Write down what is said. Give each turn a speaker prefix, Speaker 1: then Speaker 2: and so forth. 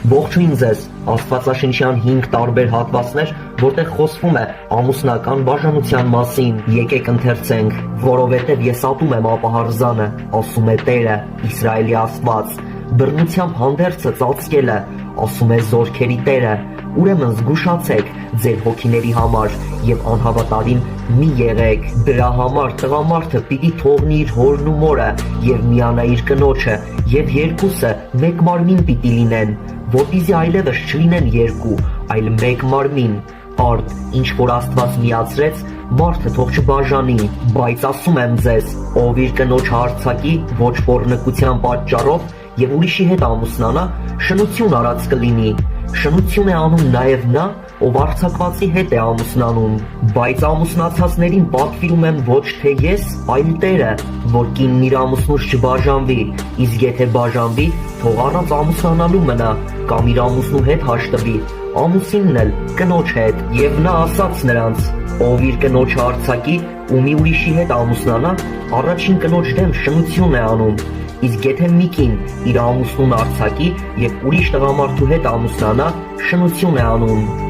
Speaker 1: Ողջույն ձեզ, Աստվածաշնչյան 5 տարբեր հատվածներ, որտեղ խոսվում է ամուսնական բաժանության մասին, եկեք ընթերցենք, որովհետև ես ատում եմ ապահարզանը, ասում է Տերը, Իսրայելի Աստված, բռնությամբ հանդերձը ծածկել է, ասում է Զորքերի Տերը, ուրեմն զգուշացեք ձեր հոգիների համար և անհավատարիմ մի եղեք, դրա համար տղամարդը պիտի թողնի իր հորն ու մորը և միանա իր կնոջը, և երկուսը մեկ մարմին պիտի լինեն, որպեսզի այլևս չլինեն երկու, այլ մեկ մարմին, արդ, ինչ որ Աստված միացրեց, մարդը թող չբաժանի, բայց ասում եմ ձեզ, ով իր կնոջ հարձակի ոչ պոռնկության պատճառով և ուրիշի հետ ամուսնանա, շնություն արած կլինի, շնություն է անում նաև նա, ով արձակվածի հետ է ամուսնանում, բայց ամուսնացածներին պատվիրում եմ ոչ թե ես, այլ Տերը, որ կինն իր ամուսնուց չբաժանվի, իսկ եթե բաժանվի, թող առանց ամուսնանալու մնա, կամ իր ամուսնու հետ հաշտվի, ամուսինն էլ կնոջ հետ, և նա ասաց նրանց, ով իր կնոջ հարձակի ու մի ուրիշի հետ ամուսնանա, առաջին կնոջ դեմ շնություն է անում, իսկ եթե մի կին իր ամուսնուն արձակի և ուրիշ տղամարդու հետ ամուսնանա, շնություն է անում։